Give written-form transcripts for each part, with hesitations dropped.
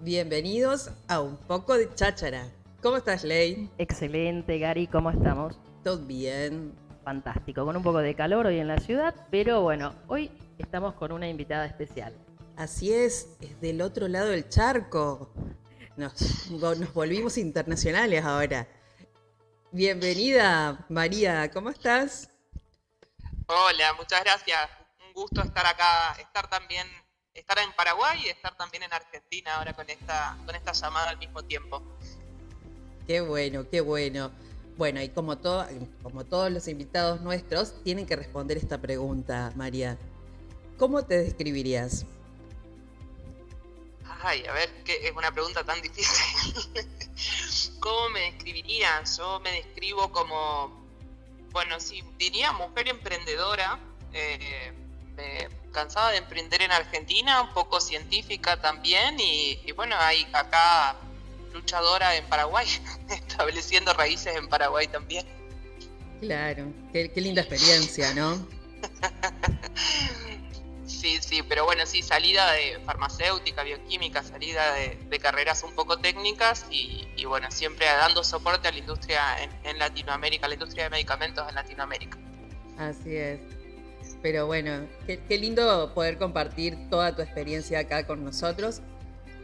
Bienvenidos a Un Poco de Cháchara. ¿Cómo estás, Ley? Excelente, Gary, ¿cómo estamos? ¿Todo bien? Fantástico, con un poco de calor hoy en la ciudad, pero bueno, hoy estamos con una invitada especial. Así es del otro lado del charco. Nos volvimos internacionales ahora. Bienvenida, María, ¿cómo estás? Hola, muchas gracias. Un gusto estar acá, estar en Paraguay y estar también en Argentina ahora con esta llamada al mismo tiempo. Qué bueno, qué bueno. Bueno, y como todos los invitados nuestros, tienen que responder esta pregunta, María. ¿Cómo te describirías? Ay, a ver, que es una pregunta tan difícil. ¿Cómo me describiría? Yo me describo como, bueno, sí, diría mujer emprendedora, cansada de emprender en Argentina, un poco científica también, y bueno, hay acá luchadora en Paraguay, estableciendo raíces en Paraguay también. Claro, qué linda experiencia, ¿no? Sí, sí, pero bueno, sí, salida de farmacéutica, bioquímica, salida de carreras un poco técnicas y bueno, siempre dando soporte a la industria en Latinoamérica, a la industria de medicamentos en Latinoamérica. Así es. Pero bueno, qué lindo poder compartir toda tu experiencia acá con nosotros.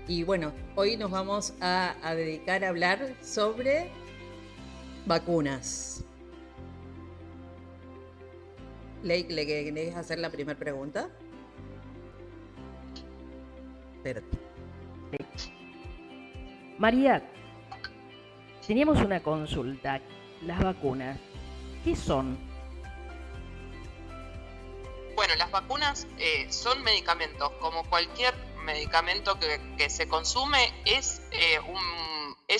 Y bueno, hoy nos vamos a dedicar a hablar sobre vacunas. Lake, ¿le querés hacer la primera pregunta? Espérate. María, teníamos una consulta. Las vacunas, ¿qué son? Bueno, las vacunas son medicamentos, como cualquier medicamento que se consume, es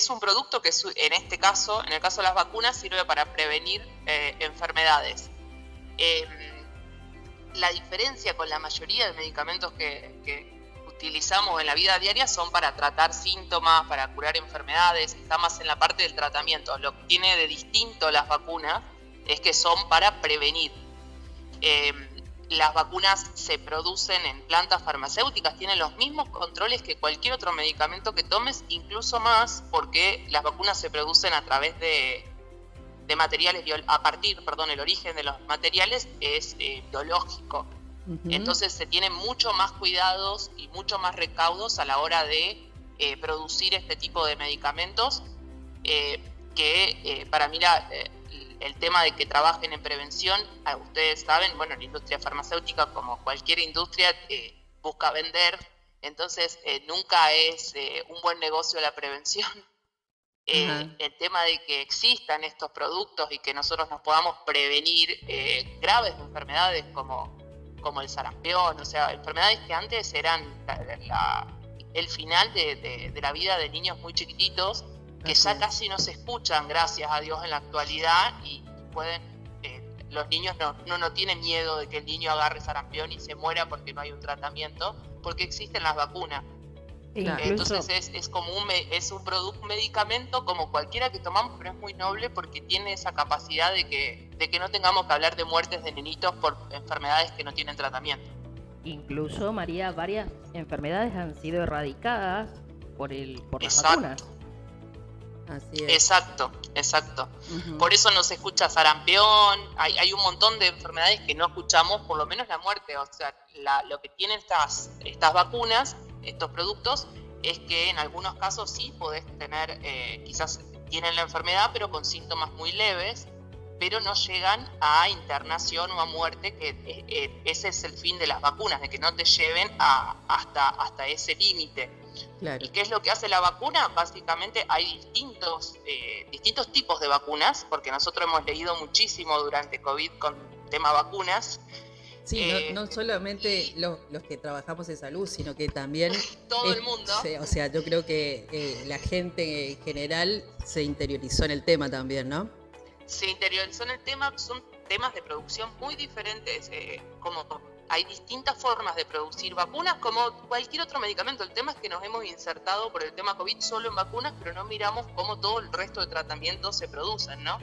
un producto que en este caso, en el caso de las vacunas, sirve para prevenir enfermedades. La diferencia con la mayoría de medicamentos que utilizamos en la vida diaria son para tratar síntomas, para curar enfermedades, está más en la parte del tratamiento. Lo que tiene de distinto las vacunas es que son para prevenir. Las vacunas se producen en plantas farmacéuticas, tienen los mismos controles que cualquier otro medicamento que tomes, incluso más, porque las vacunas se producen a través de materiales, el origen de los materiales es biológico. Entonces se tienen mucho más cuidados y mucho más recaudos a la hora de producir este tipo de medicamentos, que para mí el tema de que trabajen en prevención, ustedes saben, bueno, la industria farmacéutica, como cualquier industria, busca vender, entonces nunca es un buen negocio la prevención. El tema de que existan estos productos y que nosotros nos podamos prevenir graves enfermedades como el sarampión, o sea, enfermedades que antes eran el final de la vida de niños muy chiquititos, que ya casi no se escuchan, gracias a Dios, en la actualidad, y los niños no tienen miedo de que el niño agarre sarampión y se muera porque no hay un tratamiento, porque existen las vacunas. Claro. Entonces es como un producto, un medicamento como cualquiera que tomamos, pero es muy noble porque tiene esa capacidad de que no tengamos que hablar de muertes de nenitos por enfermedades que no tienen tratamiento. Incluso, María, varias enfermedades han sido erradicadas por las Exacto. vacunas. Así es. Exacto. Por eso no se escucha sarampión, hay un montón de enfermedades que no escuchamos, por lo menos la muerte. O sea, lo que tienen estas vacunas, estos productos, es que en algunos casos sí podés tener, quizás tienen la enfermedad, pero con síntomas muy leves, pero no llegan a internación o a muerte, que ese es el fin de las vacunas, de que no te lleven hasta ese límite. Claro. ¿Y qué es lo que hace la vacuna? Básicamente hay distintos tipos de vacunas, porque nosotros hemos leído muchísimo durante COVID con tema vacunas. Sí, no solamente los que trabajamos en salud, sino que también todo el mundo. O sea, yo creo que la gente en general se interiorizó en el tema también, ¿no? Se interiorizó en el tema, son temas de producción muy diferentes, como hay distintas formas de producir vacunas como cualquier otro medicamento. El tema es que nos hemos insertado por el tema COVID solo en vacunas, pero no miramos cómo todo el resto de tratamientos se producen, ¿no?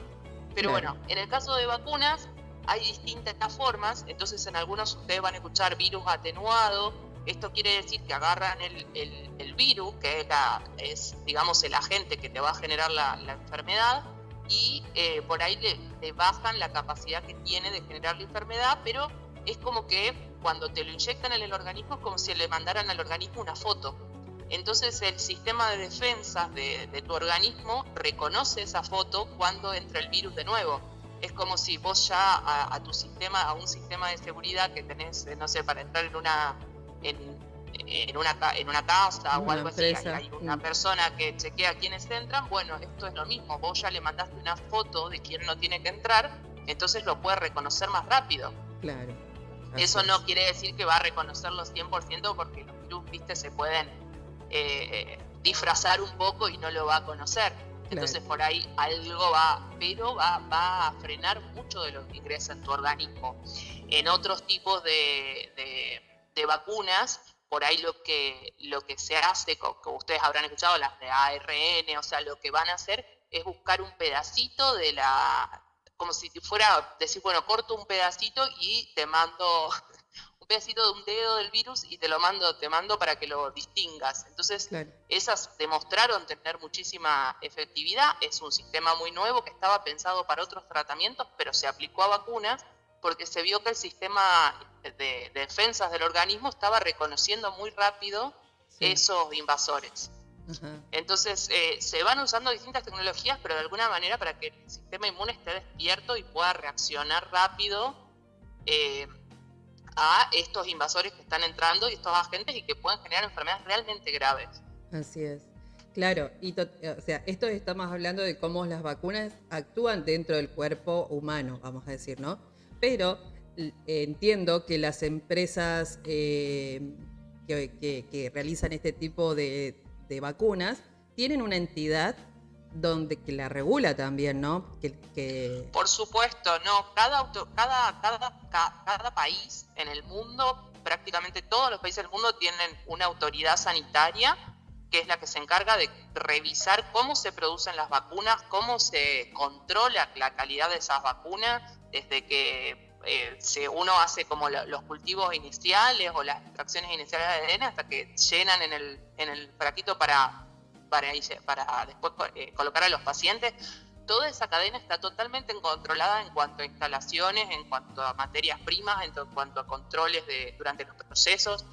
Pero Claro. bueno, en el caso de vacunas hay distintas formas, entonces en algunos ustedes van a escuchar virus atenuado, Esto quiere decir que agarran el virus, que es, digamos, el agente que te va a generar la enfermedad, y por ahí le bajan la capacidad que tiene de generar la enfermedad, pero es como que cuando te lo inyectan en el organismo es como si le mandaran al organismo una foto. Entonces el sistema de defensas de tu organismo reconoce esa foto cuando entra el virus de nuevo. Es como si vos ya a tu sistema, a un sistema de seguridad que tenés, no sé, para entrar en una casa o algo así, hay una persona que chequea quiénes entran. Bueno, esto es lo mismo, vos ya le mandaste una foto de quién no tiene que entrar, entonces lo puede reconocer más rápido. Claro. Eso no quiere decir que va a reconocerlo 100%, porque los virus, viste, se pueden disfrazar un poco y no lo va a conocer. Entonces por ahí algo pero va a frenar mucho de lo que ingresa en tu organismo. En otros tipos de vacunas, por ahí lo que se hace, como ustedes habrán escuchado, las de ARN, o sea, lo que van a hacer es buscar un pedacito de como si fuera decir, bueno, corto un pedacito y te mando un pedacito de un dedo del virus y te mando para que lo distingas. Entonces, esas demostraron tener muchísima efectividad. Es un sistema muy nuevo que estaba pensado para otros tratamientos, pero se aplicó a vacunas porque se vio que el sistema de defensas del organismo estaba reconociendo muy rápido esos invasores. Ajá. Entonces, se van usando distintas tecnologías, pero de alguna manera para que el sistema inmune esté despierto y pueda reaccionar rápido a estos invasores que están entrando y estos agentes, y que pueden generar enfermedades realmente graves. Así es. Claro, o sea, esto estamos hablando de cómo las vacunas actúan dentro del cuerpo humano, vamos a decir, ¿no? Pero entiendo que las empresas que realizan este tipo de vacunas tienen una entidad que la regula también, ¿no? Por supuesto, no. Cada país en el mundo, prácticamente todos los países del mundo, tienen una autoridad sanitaria que es la que se encarga de revisar cómo se producen las vacunas, cómo se controla la calidad de esas vacunas, desde que uno hace como los cultivos iniciales o las extracciones iniciales de ADN hasta que llenan en el frasquito para después colocar a los pacientes. Toda esa cadena está totalmente controlada en cuanto a instalaciones, en cuanto a materias primas, en cuanto a controles durante los procesos.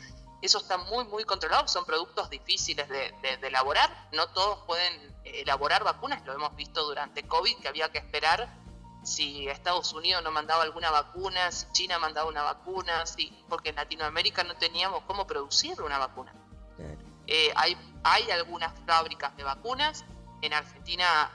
Eso está muy, muy controlado. Son productos difíciles de elaborar. No todos pueden elaborar vacunas. Lo hemos visto durante COVID, que había que esperar si Estados Unidos no mandaba alguna vacuna, si China mandaba una vacuna, porque en Latinoamérica no teníamos cómo producir una vacuna. Claro. Hay algunas fábricas de vacunas. En Argentina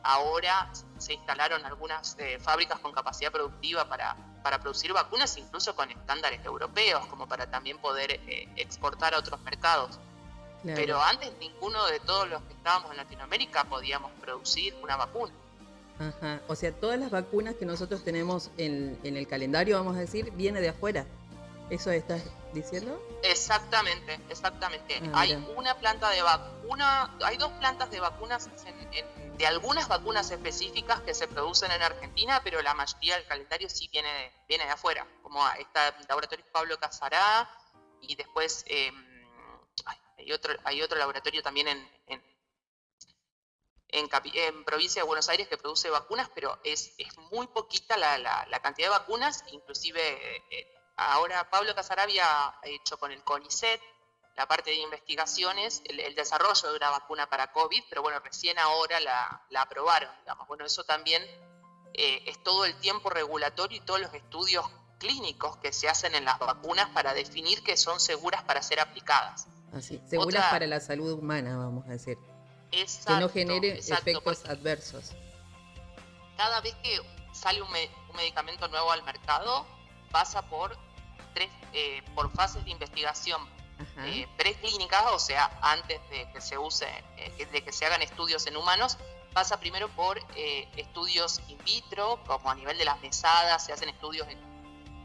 ahora se instalaron algunas fábricas con capacidad productiva para producir vacunas, incluso con estándares europeos, como para también poder exportar a otros mercados. Claro. Pero antes ninguno de todos los que estábamos en Latinoamérica podíamos producir una vacuna. Ajá. O sea, todas las vacunas que nosotros tenemos en el calendario, vamos a decir, viene de afuera. ¿Eso estás diciendo? Exactamente. Hay una planta de vacuna, hay 2 plantas de vacunas de algunas vacunas específicas que se producen en Argentina, pero la mayoría del calendario sí viene de afuera, como está el laboratorio Pablo Casará, y después hay otro laboratorio también en provincia de Buenos Aires que produce vacunas, pero es muy poquita la cantidad de vacunas. Inclusive ahora Pablo Casará había hecho con el CONICET la parte de investigaciones, el desarrollo de una vacuna para COVID, pero bueno, recién ahora la aprobaron, digamos. Bueno, eso también es todo el tiempo regulatorio y todos los estudios clínicos que se hacen en las vacunas para definir que son seguras para ser aplicadas. Así, seguras para la salud humana, vamos a decir. Exacto, que no genere efectos adversos. Cada vez que sale un medicamento nuevo al mercado, pasa por fases de investigación preclínicas, o sea, antes de que se use, de que se hagan estudios en humanos. Pasa primero por estudios in vitro, como a nivel de las mesadas, se hacen estudios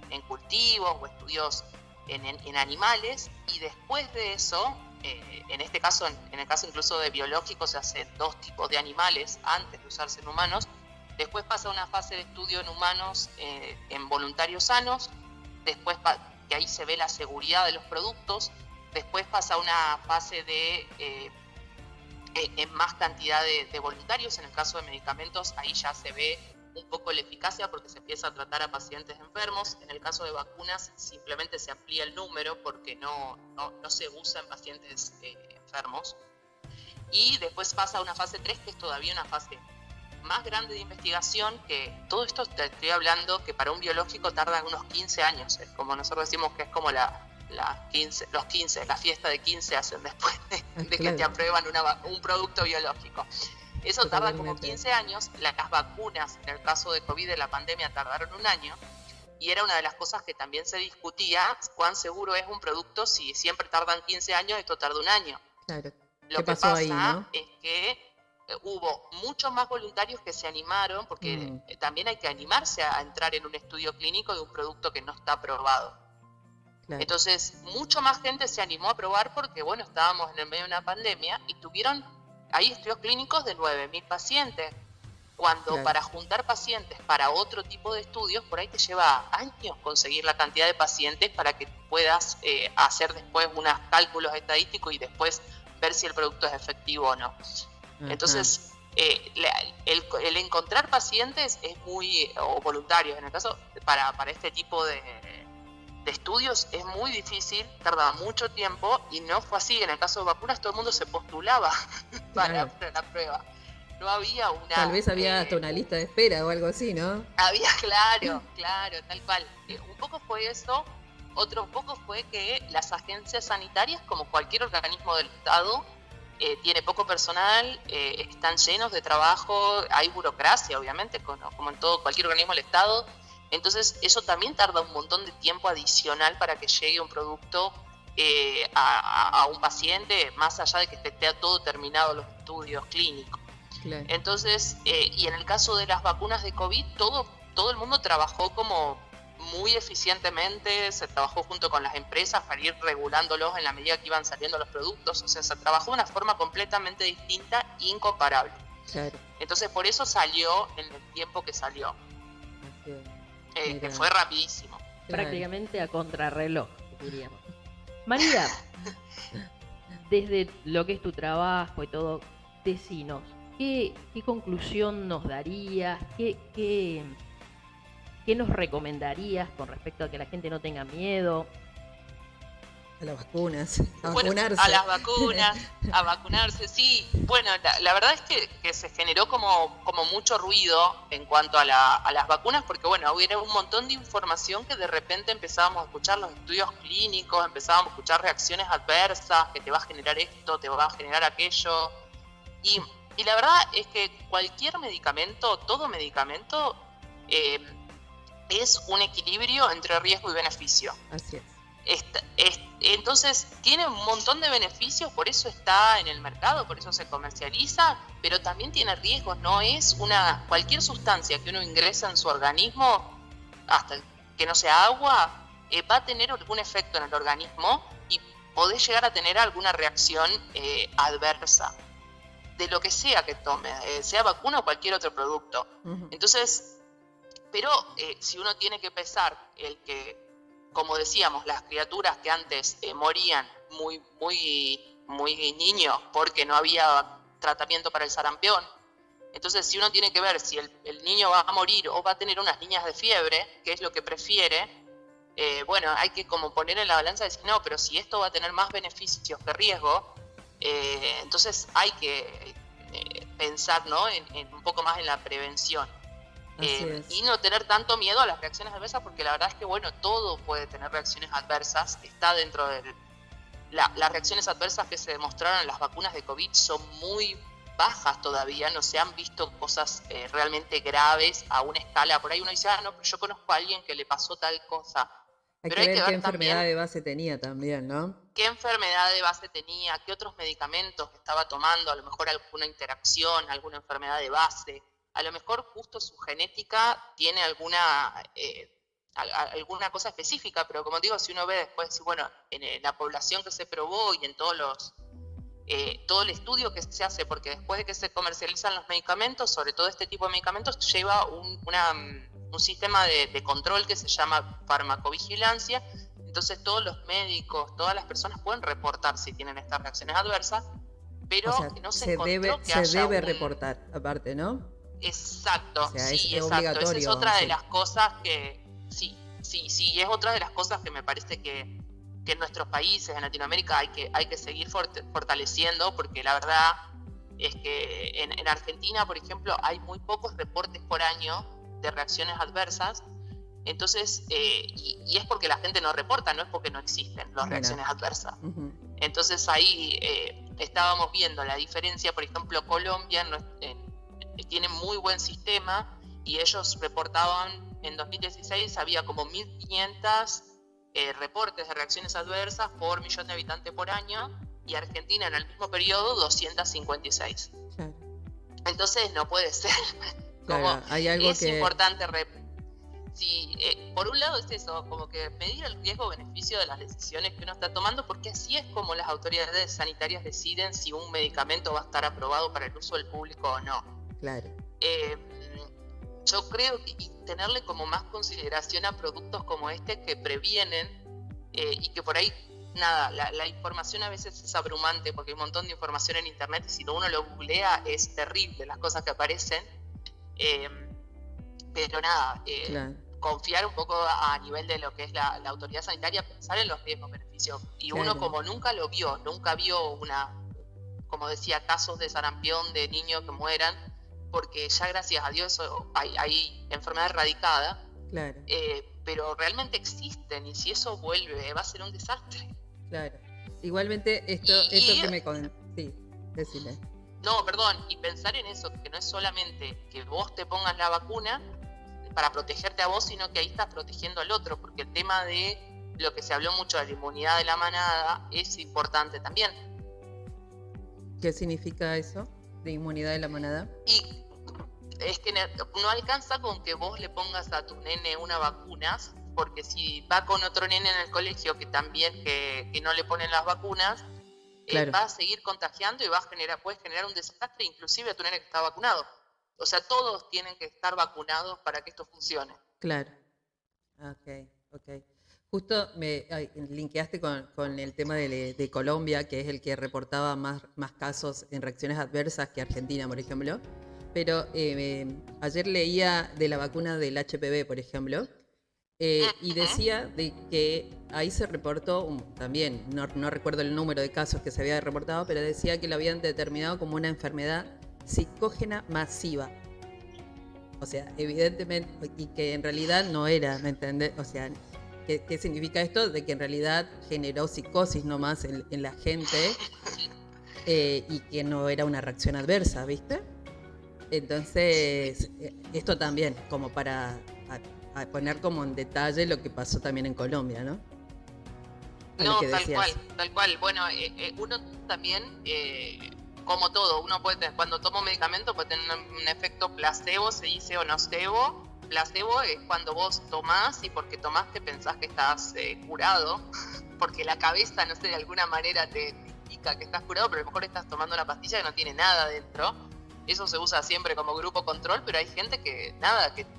en cultivos o estudios en animales, y después de eso, en el caso incluso de biológicos, se hacen 2 tipos de animales antes de usarse en humanos. Después pasa una fase de estudio en humanos en voluntarios sanos. Después que ahí se ve la seguridad de los productos. Después pasa a una fase de en más cantidad de voluntarios. En el caso de medicamentos, ahí ya se ve un poco la eficacia porque se empieza a tratar a pacientes enfermos. En el caso de vacunas, simplemente se amplía el número porque no se usa en pacientes enfermos. Y después pasa a una fase 3, que es todavía una fase más grande de investigación, que todo esto te estoy hablando que para un biológico tarda unos 15 años. Es como nosotros decimos que es como los 15, la fiesta de 15 hacen después de que te aprueban un producto biológico. Eso tarda como 15 años. Las vacunas, en el caso de COVID, de la pandemia, tardaron un año. Y era una de las cosas que también se discutía, cuán seguro es un producto si siempre tardan 15 años, esto tarda un año. Claro. Lo que pasa ahí, ¿no? Es que hubo muchos más voluntarios que se animaron, porque también hay que animarse a entrar en un estudio clínico de un producto que no está aprobado. Claro. Entonces, mucho más gente se animó a probar porque, bueno, estábamos en el medio de una pandemia y tuvieron ahí estudios clínicos de 9.000 pacientes, cuando para juntar pacientes para otro tipo de estudios, por ahí te lleva años conseguir la cantidad de pacientes para que puedas hacer después unos cálculos estadísticos y después ver si el producto es efectivo o no. Entonces, el encontrar pacientes es muy, o voluntarios en el caso, para este tipo de estudios es muy difícil, tarda mucho tiempo, y no fue así. En el caso de vacunas todo el mundo se postulaba para la prueba. No había una... Tal vez había hasta una lista de espera o algo así, ¿no? Había, claro, tal cual. Un poco fue eso. Otro poco fue que las agencias sanitarias, como cualquier organismo del Estado, tiene poco personal, están llenos de trabajo, hay burocracia, obviamente, como en todo cualquier organismo del Estado. Entonces, eso también tarda un montón de tiempo adicional para que llegue un producto a un paciente, más allá de que esté todo terminado los estudios clínicos. Claro. Entonces, y en el caso de las vacunas de COVID, todo el mundo trabajó como muy eficientemente, se trabajó junto con las empresas para ir regulándolos en la medida que iban saliendo los productos. O sea, se trabajó de una forma completamente distinta e incomparable. Claro. Entonces, por eso salió en el tiempo que salió. Que fue rapidísimo. Prácticamente a contrarreloj, diríamos. María, desde lo que es tu trabajo y todo, decinos, ¿qué conclusión nos darías? ¿Qué nos recomendarías con respecto a que la gente no tenga miedo? A las vacunas, a vacunarse. A las vacunas, a vacunarse, sí. Bueno, la verdad es que se generó como mucho ruido en cuanto a las vacunas, porque bueno, hubo un montón de información que de repente empezábamos a escuchar los estudios clínicos, empezábamos a escuchar reacciones adversas, que te va a generar esto, te va a generar aquello. Y la verdad es que cualquier medicamento, todo medicamento, es un equilibrio entre riesgo y beneficio. Así es. Entonces tiene un montón de beneficios, por eso está en el mercado, por eso se comercializa, pero también tiene riesgos. No es cualquier sustancia que uno ingresa en su organismo, hasta que no sea agua, va a tener algún efecto en el organismo y podés llegar a tener alguna reacción adversa de lo que sea que tome, sea vacuna o cualquier otro producto. Uh-huh. Entonces, pero si uno tiene que pesar el que, como decíamos, las criaturas que antes morían muy niños porque no había tratamiento para el sarampión, entonces si uno tiene que ver si el niño va a morir o va a tener unas líneas de fiebre, que es lo que prefiere, bueno, hay que como poner en la balanza y decir, no, pero si esto va a tener más beneficios que riesgo, entonces hay que pensar, ¿no?, en un poco más en la prevención. Y no tener tanto miedo a las reacciones adversas, porque la verdad es que, bueno, todo puede tener reacciones adversas, está dentro de las reacciones adversas que se demostraron en las vacunas de COVID son muy bajas todavía, no se han visto cosas realmente graves a una escala. Por ahí uno dice, no, pero yo conozco a alguien que le pasó tal cosa. Hay que ver qué enfermedad de base tenía también, ¿no? ¿Qué enfermedad de base tenía? ¿Qué otros medicamentos estaba tomando? A lo mejor alguna interacción, alguna enfermedad de base. A lo mejor justo su genética tiene alguna cosa específica, pero como digo, si uno ve después, bueno, en la población que se probó y en todo el estudio que se hace, porque después de que se comercializan los medicamentos, sobre todo este tipo de medicamentos, lleva un sistema de control que se llama farmacovigilancia, Entonces todos los médicos, todas las personas pueden reportar si tienen estas reacciones adversas, pero O sea, no se encontró que se haya debe reportar, aparte, ¿no? Exacto, O sea, sí, es exacto. Esa es obligatorio, otra de sí. las cosas que, sí, es otra de las cosas que me parece que en nuestros países, en Latinoamérica, hay que seguir fortaleciendo, porque la verdad es que en Argentina, por ejemplo, hay muy pocos reportes por año de reacciones adversas. Entonces, y es porque la gente no reporta, no es porque no existen las reacciones adversas. Uh-huh. Entonces ahí estábamos viendo la diferencia. Por ejemplo, Colombia tiene muy buen sistema, y ellos reportaban en 2016 había como 1.500 reportes de reacciones adversas por millón de habitantes por año, y Argentina en el mismo periodo 256. Claro. Entonces no puede ser. Claro, hay algo es que... importante Sí, por un lado es eso, como que medir el riesgo-beneficio de las decisiones que uno está tomando, porque así es como las autoridades sanitarias deciden si un medicamento va a estar aprobado para el uso del público o no. Claro. Yo creo que y tenerle como más consideración a productos como este que previenen, y que por ahí, nada, la información a veces es abrumante porque hay un montón de información en internet, y si uno lo googlea es terrible las cosas que aparecen. Pero nada, Claro. confiar un poco a nivel de lo que es la autoridad sanitaria, pensar en los riesgos-beneficios. Y claro. Uno como nunca vio como decía, casos de sarampión de niños que mueran, porque ya gracias a Dios hay enfermedad erradicada. Claro. Pero realmente existen, y si eso vuelve va a ser un desastre. Claro. Igualmente esto que me... Sí, decime. No, perdón, y pensar en eso, que no es solamente que vos te pongas la vacuna para protegerte a vos, sino que ahí estás protegiendo al otro, porque el tema de lo que se habló mucho de la inmunidad de la manada es importante también. ¿Qué significa eso, de inmunidad de la manada? Y es que no alcanza con que vos le pongas a tu nene una vacuna, porque si va con otro nene en el colegio que también que no le ponen las vacunas, claro, va a seguir contagiando y puede generar un desastre, inclusive a tu nene que está vacunado. O sea, todos tienen que estar vacunados para que esto funcione. Claro. Ok. Justo me linkeaste con el tema de Colombia, que es el que reportaba más casos en reacciones adversas que Argentina, por ejemplo. Pero ayer leía de la vacuna del HPV, por ejemplo, y decía de que ahí se reportó, también, no recuerdo el número de casos que se había reportado, pero decía que lo habían determinado como una enfermedad psicógena masiva. O sea, evidentemente, y que en realidad no era, ¿me entendés? O sea, ¿qué significa esto? De que en realidad generó psicosis nomás en la gente, y que no era una reacción adversa, ¿viste? Entonces, esto también, como para a poner como en detalle lo que pasó también en Colombia, ¿no? No, tal cual. Bueno, uno también, como todo, uno puede tener, cuando toma un medicamento puede tener un efecto placebo, se dice, o nocebo. Placebo es cuando vos tomás y porque tomaste pensás que estás curado, porque la cabeza, no sé, de alguna manera te indica que estás curado, pero a lo mejor estás tomando una pastilla que no tiene nada dentro. Eso se usa siempre como grupo control, pero hay gente que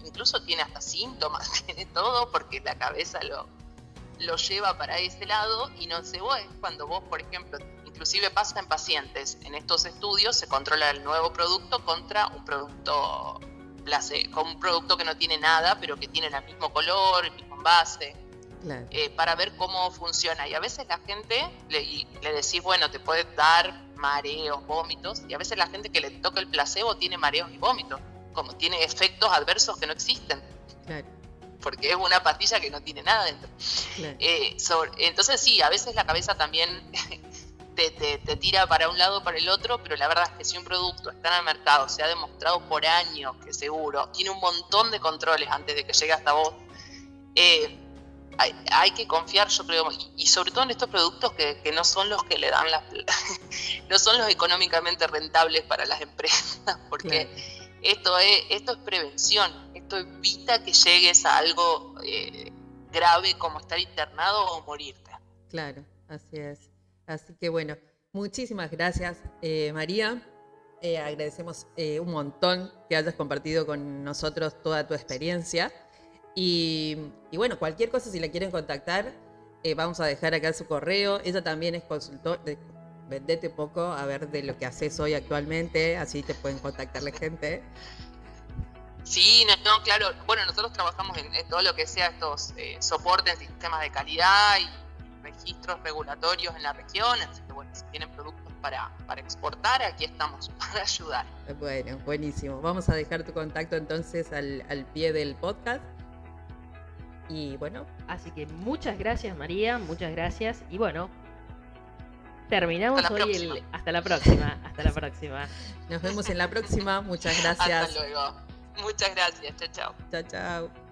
incluso tiene hasta síntomas, tiene todo, porque la cabeza lo lleva para ese lado. Y nocebo es cuando vos, por ejemplo, inclusive pasa en pacientes, en estos estudios se controla el nuevo producto contra un producto con un producto que no tiene nada, pero que tiene el mismo color, el mismo envase. Claro. Para ver cómo funciona. Y a veces la gente le decís, bueno, te puede dar mareos, vómitos, y a veces la gente que le toca el placebo tiene mareos y vómitos, como tiene efectos adversos que no existen. Claro. Porque es una pastilla que no tiene nada dentro. Claro. Entonces sí, a veces la cabeza también te tira para un lado o para el otro, pero la verdad es que si un producto está en el mercado, se ha demostrado por años que seguro, tiene un montón de controles antes de que llegue hasta vos, hay que confiar, yo creo, y sobre todo en estos productos que no son los que le dan no son los económicamente rentables para las empresas, porque claro, esto es prevención, esto evita que llegues a algo grave como estar internado o morirte. Claro, así es. Así que bueno, muchísimas gracias, María. Agradecemos un montón que hayas compartido con nosotros toda tu experiencia. Y bueno, cualquier cosa, si la quieren contactar, Vamos a dejar acá su correo. Ella también es consultor. Vendete un poco a ver de lo que haces hoy actualmente, así te pueden contactar la gente. Sí, no, claro. Bueno, nosotros trabajamos en todo lo que sea estos soportes en sistemas de calidad y registros regulatorios en la región. Así que bueno, si tienen productos para exportar, aquí estamos para ayudar. Bueno, buenísimo. Vamos a dejar tu contacto entonces al pie del podcast. Y bueno. Así que muchas gracias, María, muchas gracias. Y bueno, terminamos hoy hasta la próxima. Hasta la próxima. Nos vemos en la próxima. Muchas gracias. Hasta luego. Muchas gracias. Chao, chao. Chao, chao.